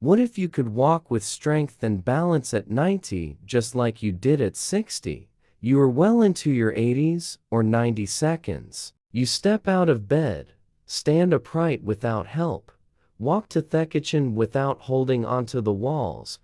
What if you could walk with strength and balance at 90 just like you did at 60? You are well into your 80s or 90 seconds. You step out of bed, stand upright without help, walk to the kitchen without holding onto the walls,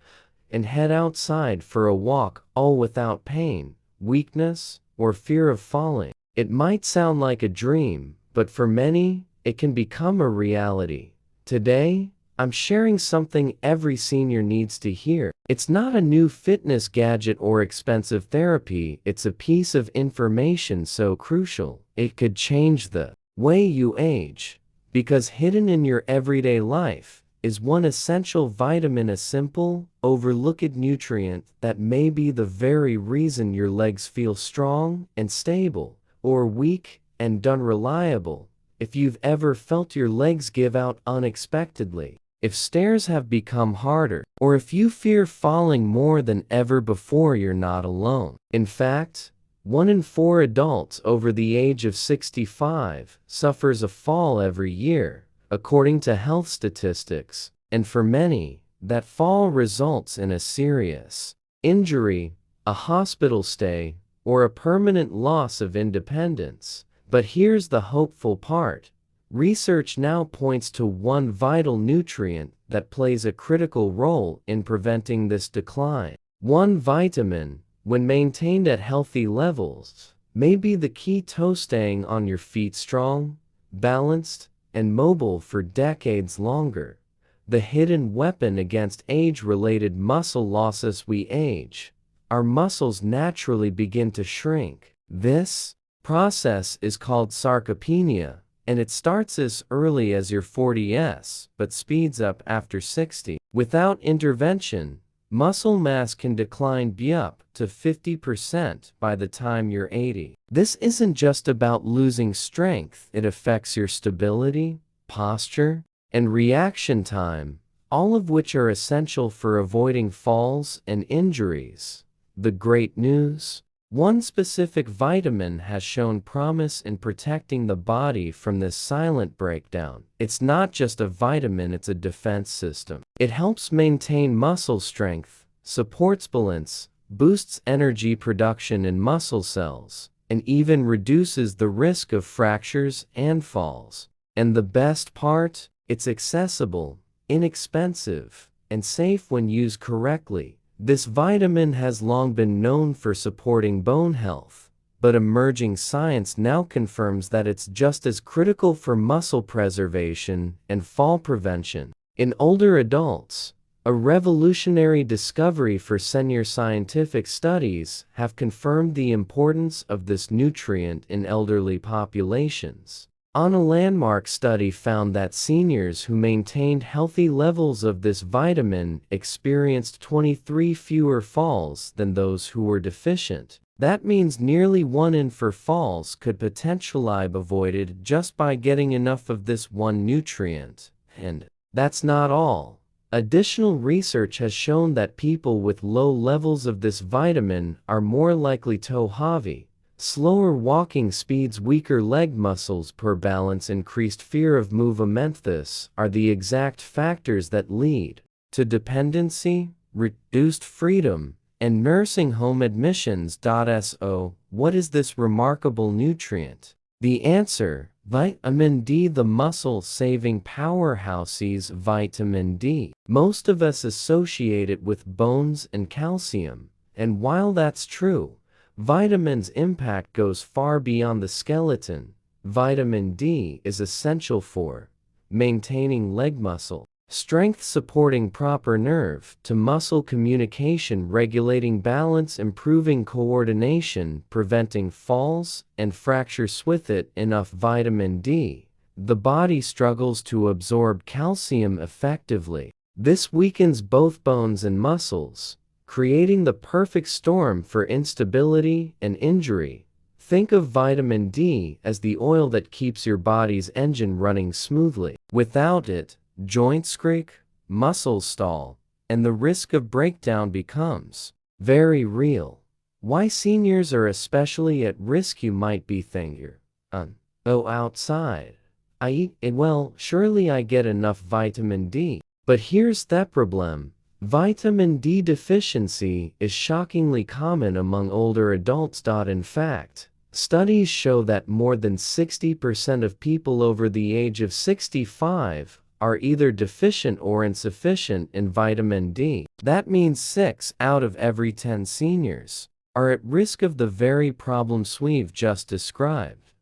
and head outside for a walk, all without pain, weakness, or fear of falling. It might sound like a dream, but for many, it can become a reality. Today, I'm sharing something every senior needs to hear. It's not a new fitness gadget or expensive therapy, it's a piece of information so crucial, it could change the way you age. Because hidden in your everyday life is one essential vitamin, a simple, overlooked nutrient that may be the very reason your legs feel strong and stable, or weak and unreliable. If you've ever felt your legs give out unexpectedly, if stairs have become harder, or if you fear falling more than ever before, you're not alone. In fact, 1 in 4 adults over the age of 65 suffers a fall every year, according to health statistics, and for many, that fall results in a serious injury, a hospital stay, or a permanent loss of independence. But here's the hopeful part. Research now points to one vital nutrient that plays a critical role in preventing this decline. One vitamin, when maintained at healthy levels, may be the key to staying on your feet strong, balanced, and mobile for decades longer. The hidden weapon against age-related muscle loss. As we age, our muscles naturally begin to shrink. This process is called sarcopenia, and it starts as early as your 40s, but speeds up after 60. Without intervention, muscle mass can decline up to 50% by the time you're 80. This isn't just about losing strength, it affects your stability, posture, and reaction time, all of which are essential for avoiding falls and injuries. The great news? One specific vitamin has shown promise in protecting the body from this silent breakdown. It's not just a vitamin, it's a defense system. It helps maintain muscle strength, supports balance, boosts energy production in muscle cells, and even reduces the risk of fractures and falls. And the best part? It's accessible, inexpensive, and safe when used correctly. This vitamin has long been known for supporting bone health, but emerging science now confirms that it's just as critical for muscle preservation and fall prevention. In older adults, a revolutionary discovery for senior scientific studies have confirmed the importance of this nutrient in elderly populations. A landmark study found that seniors who maintained healthy levels of this vitamin experienced 23 fewer falls than those who were deficient. That means nearly 1 in 4 falls could potentially be avoided just by getting enough of this one nutrient. And that's not all. Additional research has shown that people with low levels of this vitamin are more likely to have slower walking speeds, weaker leg muscles, poor balance, increased fear of movement. This are the exact factors that lead to dependency, reduced freedom, and nursing home admissions. So, what is this remarkable nutrient? The answer: vitamin D, the muscle-saving powerhouse. Vitamin D. Most of us associate it with bones and calcium, and while that's true, vitamin's impact goes far beyond the skeleton. Vitamin D is essential for maintaining leg muscle strength, supporting proper nerve-to-muscle communication, regulating balance, improving coordination, preventing falls and fractures. With enough vitamin D, the body struggles to absorb calcium effectively. This weakens both bones and muscles, creating the perfect storm for instability and injury. Think of vitamin D as the oil that keeps your body's engine running smoothly. Without it, joints creak, muscles stall, and the risk of breakdown becomes very real. Why seniors are especially at risk? You might be thinking, oh, outside I eat it well, surely I get enough vitamin D. But here's the problem. Vitamin D deficiency is shockingly common among older adults. In fact, studies show that more than 60% of people over the age of 65 are either deficient or insufficient in vitamin D. That means 6 out of every 10 seniors are at risk of the very problems we've just described.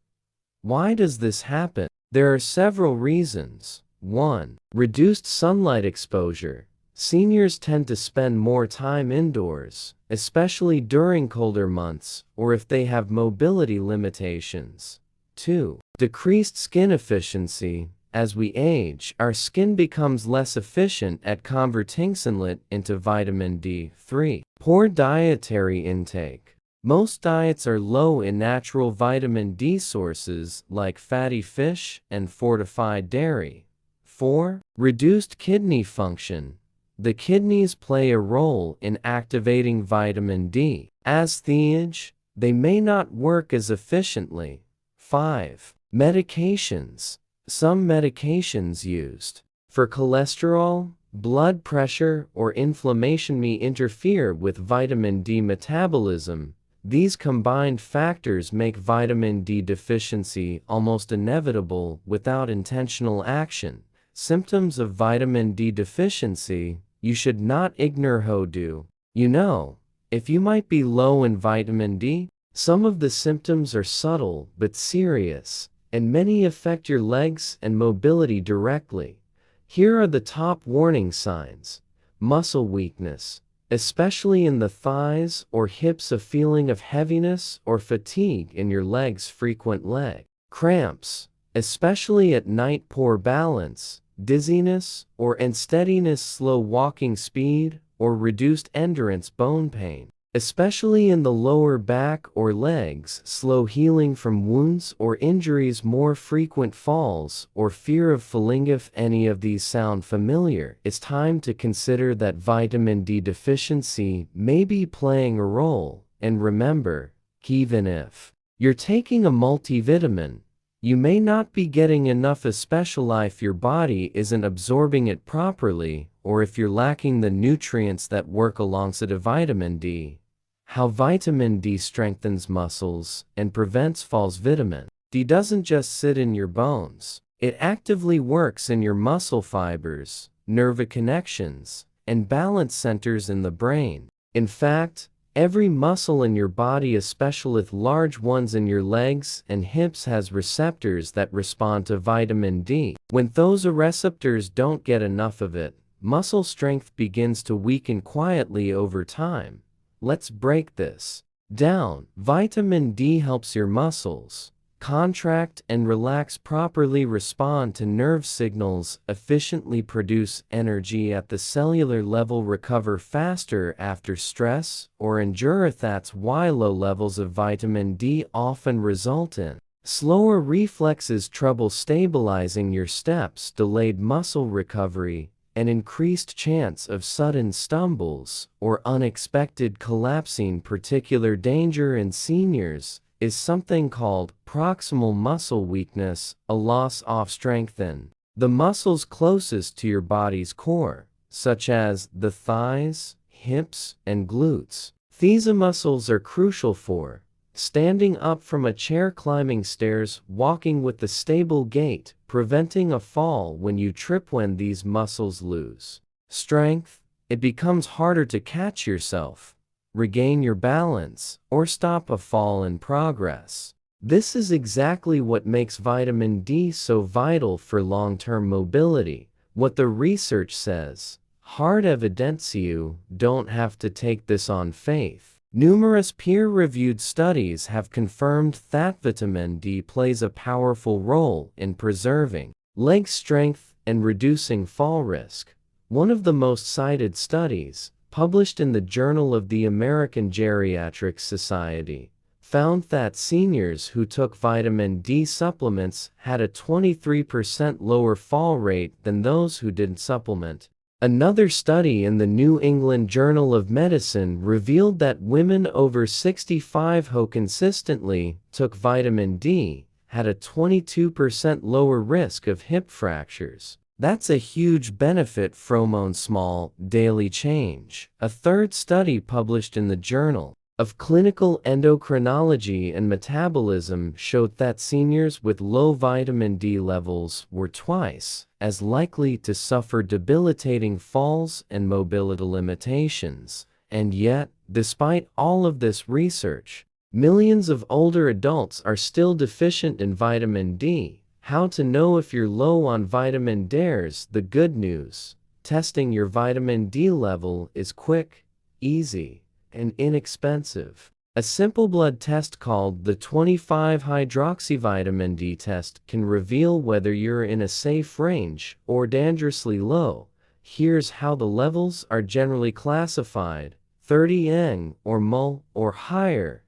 Why does this happen? There are several reasons. 1. Reduced sunlight exposure. Seniors tend to spend more time indoors, especially during colder months or if they have mobility limitations. 2. Decreased skin efficiency. As we age, our skin becomes less efficient at converting sunlight into vitamin D. 3. Poor dietary intake. Most diets are low in natural vitamin D sources like fatty fish and fortified dairy. 4. Reduced kidney function. The kidneys play a role in activating vitamin D. As they age, they may not work as efficiently. 5. Medications. Some medications used for cholesterol, blood pressure, or inflammation may interfere with vitamin D metabolism. These combined factors make vitamin D deficiency almost inevitable without intentional action. Symptoms of vitamin D deficiency. You should not ignore how do. You know, if you might be low in vitamin D, some of the symptoms are subtle but serious, and many affect your legs and mobility directly. Here are the top warning signs. Muscle weakness, especially in the thighs or hips, a feeling of heaviness or fatigue in your legs, frequent leg cramps, especially at night, poor balance, dizziness or unsteadiness, slow walking speed, or reduced endurance, bone pain, especially in the lower back or legs, slow healing from wounds or injuries, more frequent falls, or fear of falling. If any of these sound familiar, it's time to consider that vitamin D deficiency may be playing a role. And remember, even if you're taking a multivitamin, you may not be getting enough, especially if your body isn't absorbing it properly, or if you're lacking the nutrients that work alongside of vitamin D. How vitamin D strengthens muscles and prevents falls. Vitamin D doesn't just sit in your bones. It actively works in your muscle fibers, nerve connections, and balance centers in the brain. In fact, every muscle in your body, especially large ones in your legs and hips, has receptors that respond to vitamin D. When those receptors don't get enough of it, muscle strength begins to weaken quietly over time. Let's break this down. Vitamin D helps your muscles contract and relax properly, respond to nerve signals, efficiently produce energy at the cellular level, recover faster after stress or injury. That's why low levels of vitamin D often result in slower reflexes, trouble stabilizing your steps, delayed muscle recovery, an increased chance of sudden stumbles or unexpected collapsing. Particular danger in seniors is something called proximal muscle weakness, a loss of strength in the muscles closest to your body's core, such as the thighs, hips, and glutes. These muscles are crucial for standing up from a chair, climbing stairs, walking with a stable gait, preventing a fall. When you trip, when these muscles lose strength, it becomes harder to catch yourself, regain your balance, or stop a fall in progress. This is exactly what makes vitamin D so vital for long-term mobility. What the research says, hard evidence. You don't have to take this on faith. Numerous peer-reviewed studies have confirmed that vitamin D plays a powerful role in preserving leg strength and reducing fall risk. One of the most cited studies, published in the Journal of the American Geriatric Society, found that seniors who took vitamin D supplements had a 23% lower fall rate than those who didn't supplement. Another study in the New England Journal of Medicine revealed that women over 65 who consistently took vitamin D had a 22% lower risk of hip fractures. That's a huge benefit from a small, daily change. A third study published in the Journal of Clinical Endocrinology and Metabolism showed that seniors with low vitamin D levels were twice as likely to suffer debilitating falls and mobility limitations. And yet, despite all of this research, millions of older adults are still deficient in vitamin D. How to know if you're low on vitamin D's? The good news: testing your vitamin D level is quick, easy, and inexpensive. A simple blood test called the 25-hydroxyvitamin D test can reveal whether you're in a safe range or dangerously low. Here's how the levels are generally classified: 30 ng or mol or higher,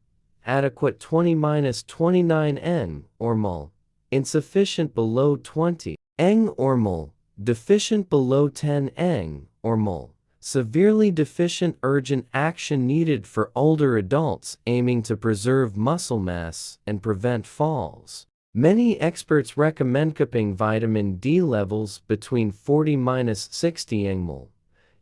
adequate 20-29 ng or mol, insufficient below 20 ng or mol, deficient below 10 ng or mol. Severely deficient. Urgent action needed for older adults aiming to preserve muscle mass and prevent falls. Many experts recommend keeping vitamin D levels between 40-60 mmol.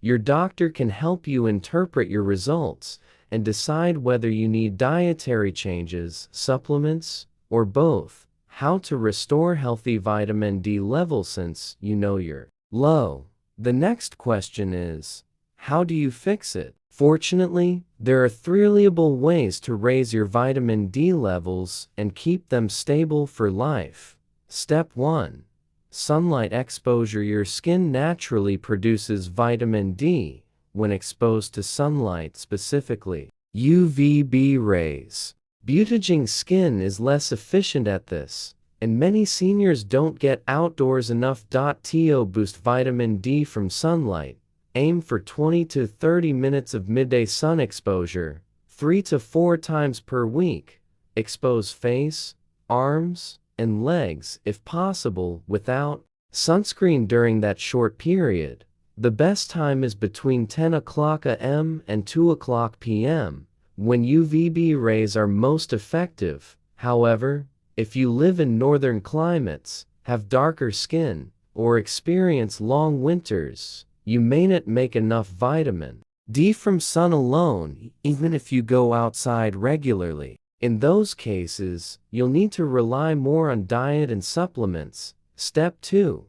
Your doctor can help you interpret your results and decide whether you need dietary changes, supplements, or both. How to restore healthy vitamin D levels since you know you're low. The next question is, how do you fix it? Fortunately, there are 3 reliable ways to raise your vitamin D levels and keep them stable for life. Step 1. Sunlight exposure. Your skin naturally produces vitamin D when exposed to sunlight, specifically UVB rays. Butaging skin is less efficient at this, and many seniors don't get outdoors enough. To boost vitamin D from sunlight, aim for 20 to 30 minutes of midday sun exposure, 3 to 4 times per week. Expose face, arms, and legs if possible without sunscreen during that short period. The best time is between 10 o'clock a.m. and 2 o'clock p.m. when UVB rays are most effective. However, if you live in northern climates, have darker skin, or experience long winters, you may not make enough vitamin D from sun alone, even if you go outside regularly. In those cases, you'll need to rely more on diet and supplements. Step 2.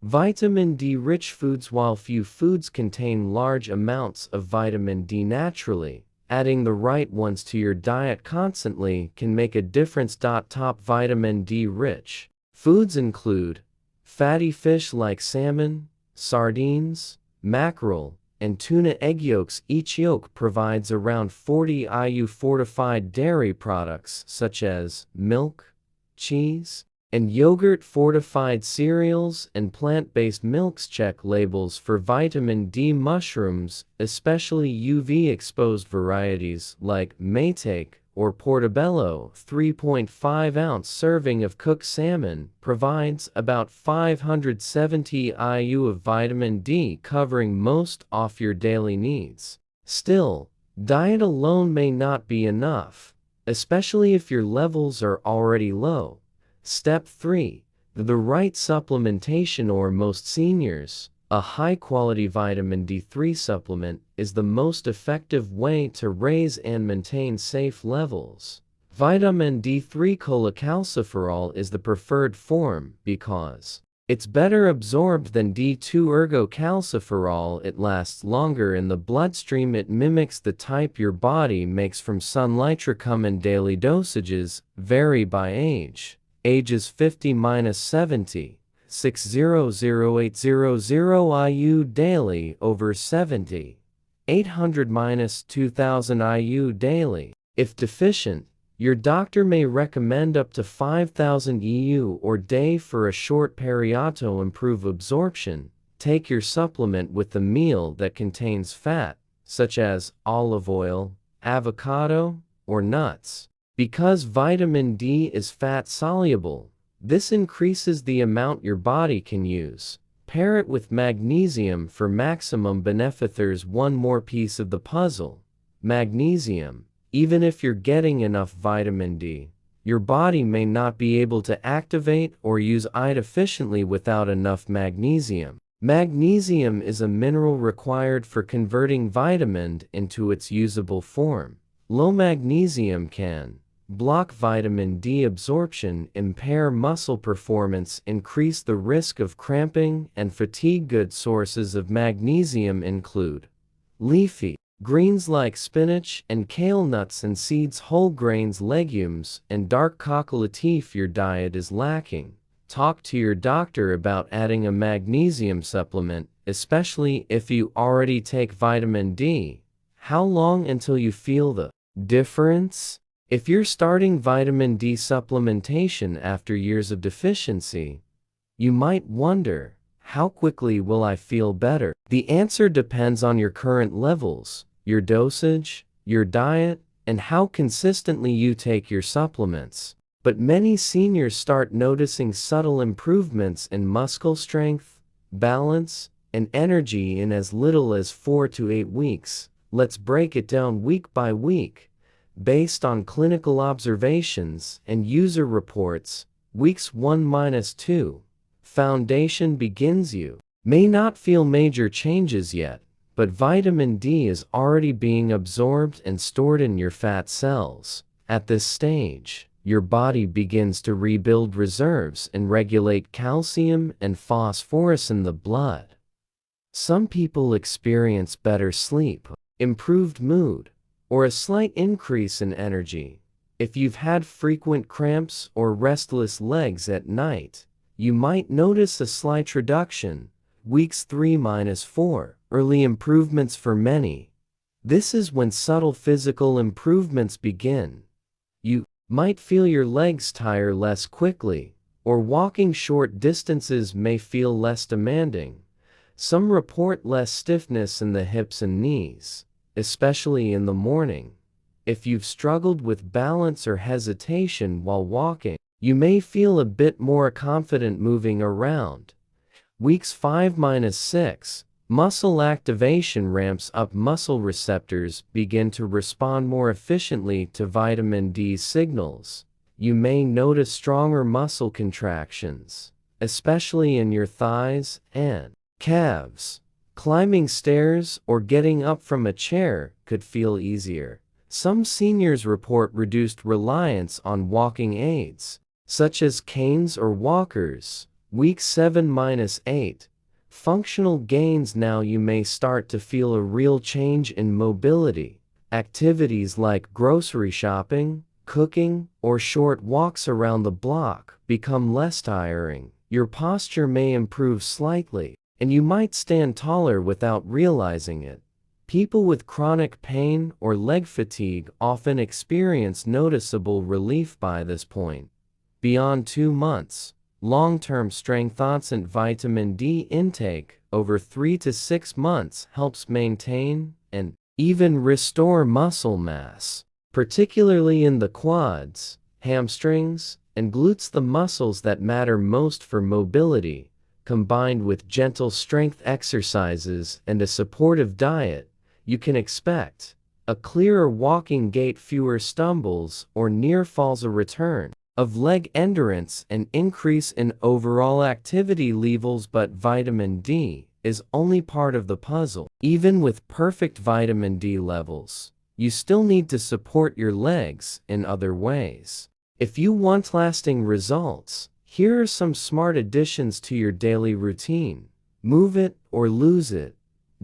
Vitamin D-rich foods. While few foods contain large amounts of vitamin D naturally, adding the right ones to your diet constantly can make a difference. Top vitamin D-rich foods include fatty fish like salmon, sardines, mackerel, and tuna. Egg yolks. Each yolk provides around 40 IU. Fortified dairy products such as milk, cheese, and yogurt. Fortified cereals and plant-based milks. Check labels for vitamin D. Mushrooms, especially UV-exposed varieties like maitake or portobello. 3.5-ounce serving of cooked salmon provides about 570 IU of vitamin D, covering most of your daily needs. Still, diet alone may not be enough, especially if your levels are already low. Step 3. The right supplementation. For most seniors, a high-quality vitamin D3 supplement is the most effective way to raise and maintain safe levels. Vitamin D3 cholecalciferol is the preferred form because it's better absorbed than D2 ergocalciferol. It lasts longer in the bloodstream. It mimics the type your body makes from sunlight. Recommended daily dosages vary by age. Ages 50-70, 600-800 IU daily. Over 70, 800-2000 IU daily. If deficient, your doctor may recommend up to 5,000 EU or day for a short period. To improve absorption, take your supplement with a meal that contains fat, such as olive oil, avocado, or nuts. Because vitamin D is fat-soluble, this increases the amount your body can use. Pair it with magnesium for maximum benefit. There's one more piece of the puzzle: magnesium. Even if you're getting enough vitamin D, your body may not be able to activate or use it efficiently without enough magnesium. Magnesium is a mineral required for converting vitamin into its usable form. Low magnesium can block vitamin D absorption, impair muscle performance, increase the risk of cramping and fatigue. Good sources of magnesium include leafy greens like spinach and kale, nuts and seeds, whole grains, legumes, and dark chocolate. If your diet is lacking, talk to your doctor about adding a magnesium supplement, especially if you already take vitamin D. How long until you feel the difference? If you're starting vitamin D supplementation after years of deficiency, you might wonder, how quickly will I feel better? The answer depends on your current levels, your dosage, your diet, and how consistently you take your supplements. But many seniors start noticing subtle improvements in muscle strength, balance, and energy in as little as 4 to 8 weeks. Let's break it down week by week. Based on clinical observations and user reports, weeks 1-2. Foundation begins. You may not feel major changes yet, but vitamin D is already being absorbed and stored in your fat cells. At this stage, your body begins to rebuild reserves and regulate calcium and phosphorus in the blood. Some people experience better sleep, improved mood, or a slight increase in energy. If you've had frequent cramps or restless legs at night, you might notice a slight reduction. Weeks 3-4. Early improvements for many. This is when subtle physical improvements begin. You might feel your legs tire less quickly, or walking short distances may feel less demanding. Some report less stiffness in the hips and knees, especially in the morning. If you've struggled with balance or hesitation while walking, you may feel a bit more confident moving around. Weeks 5-6. Muscle activation ramps up. Muscle receptors begin to respond more efficiently to vitamin D signals. You may notice stronger muscle contractions, especially in your thighs and calves. Climbing stairs or getting up from a chair could feel easier. Some seniors report reduced reliance on walking aids, such as canes or walkers. Week 7-8. Functional gains. Now you may start to feel a real change in mobility. Activities like grocery shopping, cooking, or short walks around the block become less tiring. Your posture may improve slightly, and you might stand taller without realizing it. People with chronic pain or leg fatigue often experience noticeable relief by this point. Beyond 2 months, long-term strength and vitamin D intake over 3 to 6 months helps maintain and even restore muscle mass, particularly in the quads, hamstrings, and glutes, the muscles that matter most for mobility. Combined with gentle strength exercises and a supportive diet, you can expect a clearer walking gait, fewer stumbles or near falls, a return of leg endurance, and increase in overall activity levels. But vitamin D is only part of the puzzle. Even with perfect vitamin D levels, you still need to support your legs in other ways. If you want lasting results, here are some smart additions to your daily routine. Move it or lose it.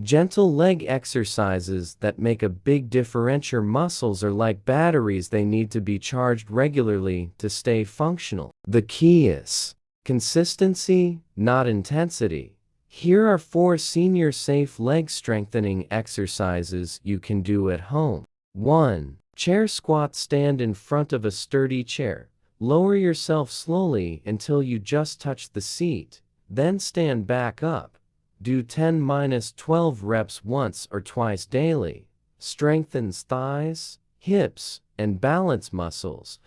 Gentle leg exercises that make a big difference. Your muscles are like batteries, they need to be charged regularly to stay functional. The key is consistency, not intensity. Here are 4 senior safe leg strengthening exercises you can do at home. 1. Chair squat. Stand in front of a sturdy chair. Lower yourself slowly until you just touch the seat, then stand back up. Do 10-12 reps once or twice daily. Strengthens thighs, hips, and balance muscles.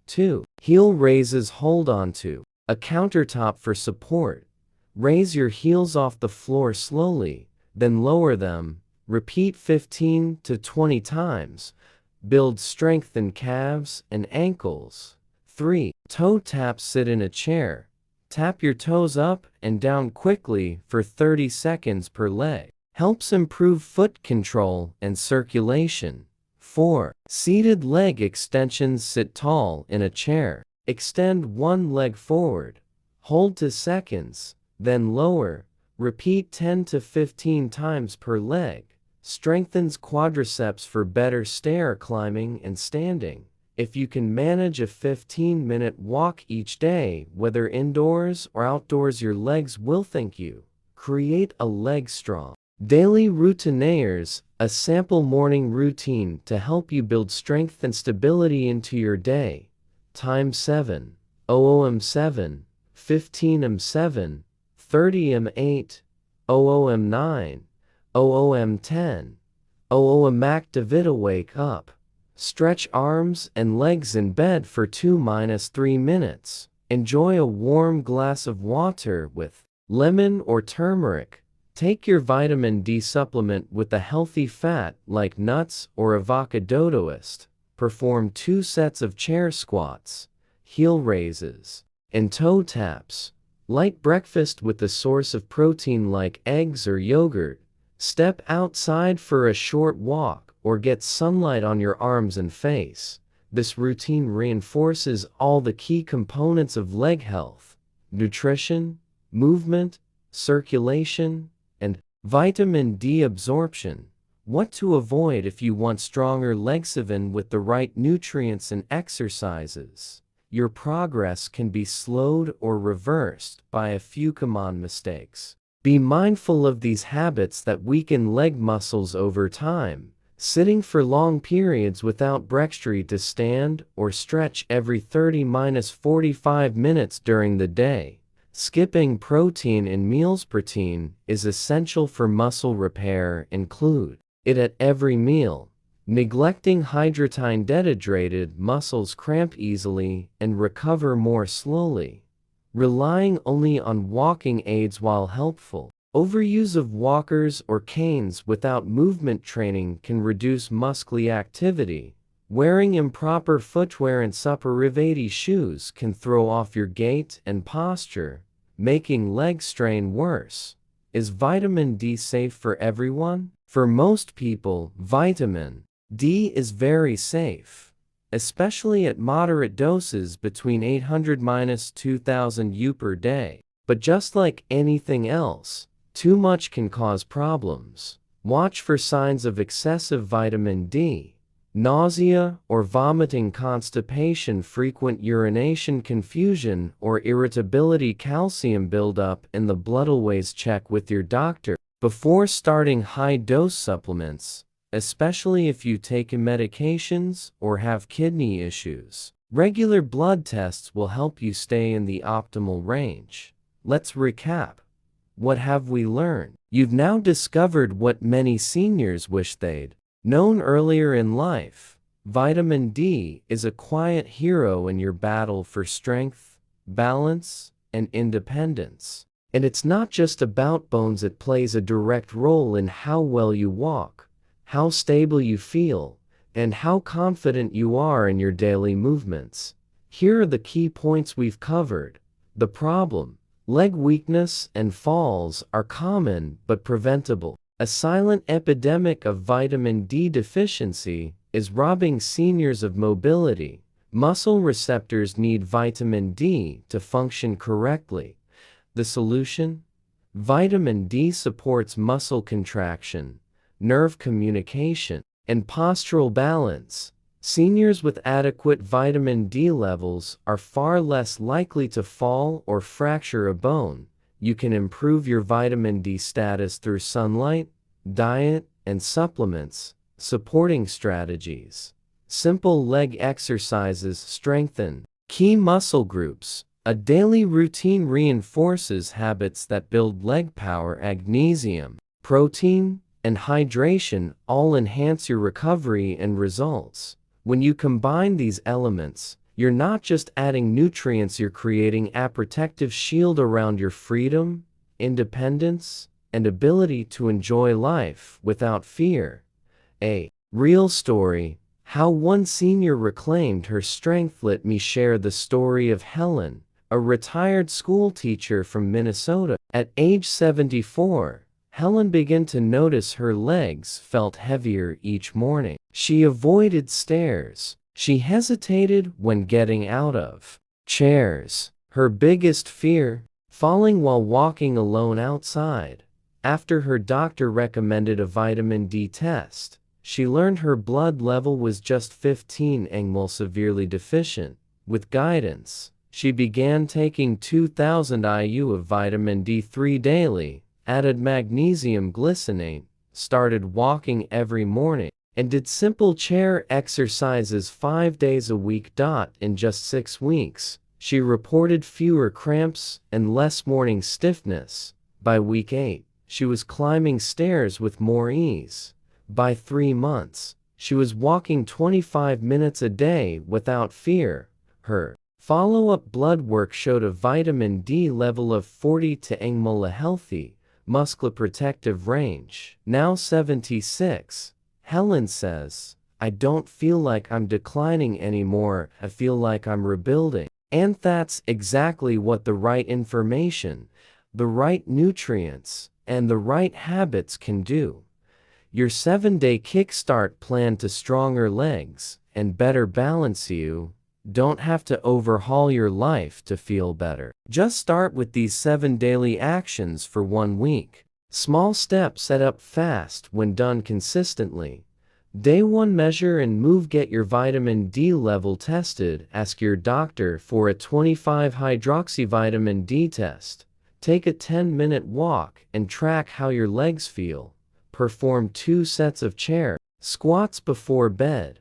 2. Heel raises. Hold on to a countertop for support. Raise your heels off the floor slowly, then lower them. Repeat 15 to 20 times. Build strength in calves and ankles. 3. Toe tap. Sit in a chair. Tap your toes up and down quickly for 30 seconds per leg. Helps improve foot control and circulation. 4. Seated leg extensions. Sit tall in a chair. Extend one leg forward. Hold 2 seconds, then lower. Repeat 10 to 15 times per leg. Strengthens quadriceps for better stair climbing and standing. If you can manage a 15-minute walk each day, whether indoors or outdoors, your legs will thank you. Create a leg strong daily routiniers, a sample morning routine to help you build strength and stability into your day. Time 7, 00m7, 15m7, 30m8, 00m9, 00m10, 00m. Activate. Wake up. Stretch arms and legs in bed for 2-3 minutes. Enjoy a warm glass of water with lemon or turmeric. Take your vitamin D supplement with a healthy fat like nuts or avocado toast. Perform 2 sets of chair squats, heel raises, and toe taps. Light breakfast with a source of protein like eggs or yogurt. Step outside for a short walk or get sunlight on your arms and face. This routine reinforces all the key components of leg health: nutrition, movement, circulation, and vitamin D absorption. What to avoid if you want stronger legs. Even with the right nutrients and exercises, your progress can be slowed or reversed by a few common mistakes. Be mindful of these habits that weaken leg muscles over time. Sitting for long periods without breakthrough to stand or stretch every 30-45 minutes during the day. Skipping protein in meals. Protein is essential for muscle repair. Include it at every meal. Neglecting hydration. Dehydrated muscles cramp easily and recover more slowly. Relying only on walking aids while helpful. Overuse of walkers or canes without movement training can reduce muscle activity. Wearing improper footwear and superrivati shoes can throw off your gait and posture, making leg strain worse. Is vitamin D safe for everyone? For most people, vitamin D is very safe, especially at moderate doses between 800-2000 U per day. But just like anything else, too much can cause problems. Watch for signs of excessive vitamin D: nausea or vomiting, constipation, frequent urination, confusion or irritability, calcium buildup in the blood. Always check with your doctor before starting high-dose supplements, especially if you take medications or have kidney issues. Regular blood tests will help you stay in the optimal range. Let's recap. What have we learned? You've now discovered what many seniors wish they'd known earlier in life. Vitamin D is a quiet hero in your battle for strength, balance, and independence. And it's not just about bones. It plays a direct role in how well you walk, how stable you feel, and how confident you are in your daily movements. Here are the key points we've covered. The problem: leg weakness and falls are common but preventable. A silent epidemic of vitamin D deficiency is robbing seniors of mobility. Muscle receptors need vitamin D to function correctly. The solution? Vitamin D supports muscle contraction, nerve communication, and postural balance. Seniors with adequate vitamin D levels are far less likely to fall or fracture a bone. You can improve your vitamin D status through sunlight, diet, and supplements. Supporting strategies: simple leg exercises strengthen key muscle groups. A daily routine reinforces habits that build leg power. Magnesium, protein, and hydration all enhance your recovery and results. When you combine these elements, you're not just adding nutrients, you're creating a protective shield around your freedom, independence, and ability to enjoy life without fear. A real story. How one senior reclaimed her strength. Let me share the story of Helen, a retired school teacher from Minnesota. At age 74, Helen began to notice her legs felt heavier each morning. She avoided stairs. She hesitated when getting out of chairs. Her biggest fear? Falling while walking alone outside. After her doctor recommended a vitamin D test, she learned her blood level was just 15 mmol, severely deficient. With guidance, she began taking 2,000 IU of vitamin D3 daily, added magnesium glycinate, started walking every morning, and did simple chair exercises 5 days a week. In just 6 weeks, she reported fewer cramps and less morning stiffness. By week 8, she was climbing stairs with more ease. By 3 months, she was walking 25 minutes a day without fear. Her follow-up blood work showed a vitamin D level of 40 mmol, a healthy, musculoprotective range. Now 76, Helen says, "I don't feel like I'm declining anymore, I feel like I'm rebuilding." And that's exactly what the right information, the right nutrients, and the right habits can do. Your 7-day kickstart plan to stronger legs and better balance. You don't have to overhaul your life to feel better. Just start with these 7 daily actions for 1 week. Small steps add up fast when done consistently. Day 1, measure and move. Get your vitamin D level tested. Ask your doctor for a 25-hydroxyvitamin D test. Take a 10-minute walk and track how your legs feel. Perform 2 sets of chair squats before bed.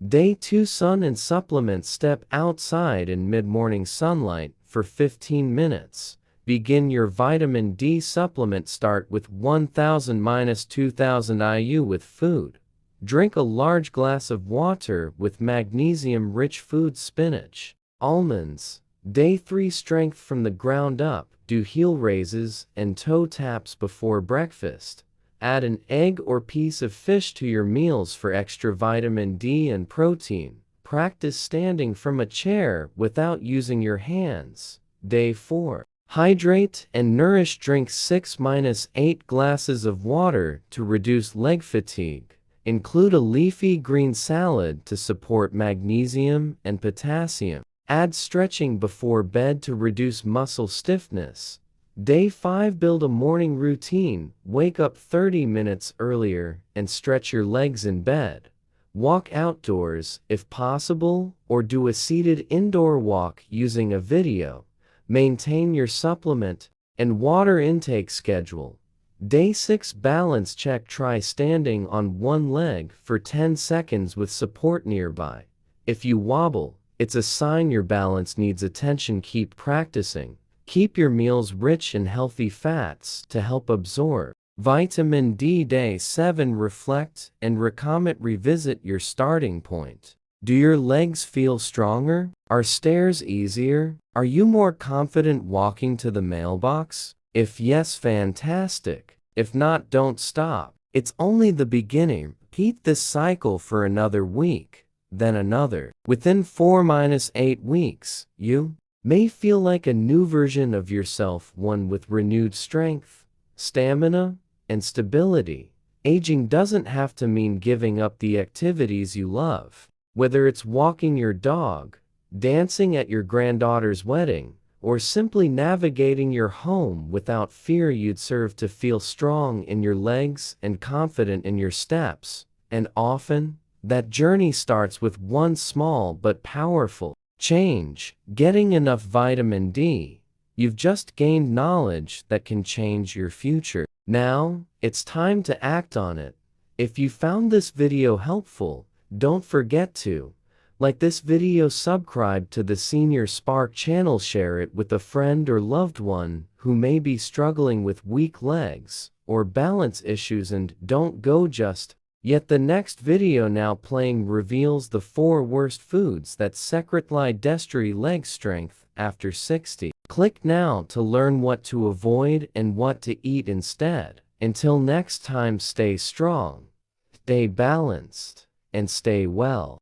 Day 2, sun and supplements. Step outside in mid-morning sunlight for 15 minutes. Begin your vitamin D supplement. Start with 1,000–2,000 IU with food. Drink a large glass of water with magnesium-rich food, spinach, almonds. Day 3, strength from the ground up. Do heel raises and toe taps before breakfast. Add an egg or piece of fish to your meals for extra vitamin D and protein. Practice standing from a chair without using your hands. Day 4, hydrate and nourish. Drink 6–8 glasses of water to reduce leg fatigue. Include a leafy green salad to support magnesium and potassium. Add stretching before bed to reduce muscle stiffness. Day 5, build a morning routine. Wake up 30 minutes earlier and stretch your legs in bed. Walk outdoors if possible, or do a seated indoor walk using a video. Maintain your supplement and water intake schedule. Day 6, balance check. Try standing on one leg for 10 seconds with support nearby. If you wobble, it's a sign your balance needs attention. Keep practicing. Keep your meals rich in healthy fats to help absorb vitamin D. Day 7, reflect and recommit. Revisit your starting point. Do your legs feel stronger? Are stairs easier? Are you more confident walking to the mailbox? If yes, fantastic. If not, don't stop. It's only the beginning. Repeat this cycle for another week, then another. Within 4–8 weeks, you may feel like a new version of yourself, one with renewed strength, stamina, and stability. Aging doesn't have to mean giving up the activities you love. Whether it's walking your dog, dancing at your granddaughter's wedding, or simply navigating your home without fear, you'd serve to feel strong in your legs and confident in your steps. And often, that journey starts with one small but powerful change: getting enough vitamin D. You've just gained knowledge that can change your future. Now, it's time to act on it. If you found this video helpful, don't forget to like this video, subscribe to the Senior Spark channel, share it with a friend or loved one who may be struggling with weak legs or balance issues, and don't go just yet. The next video now playing reveals the 4 worst foods that secretly destroy leg strength after 60. Click now to learn what to avoid and what to eat instead. Until next time, stay strong, stay balanced, and stay well.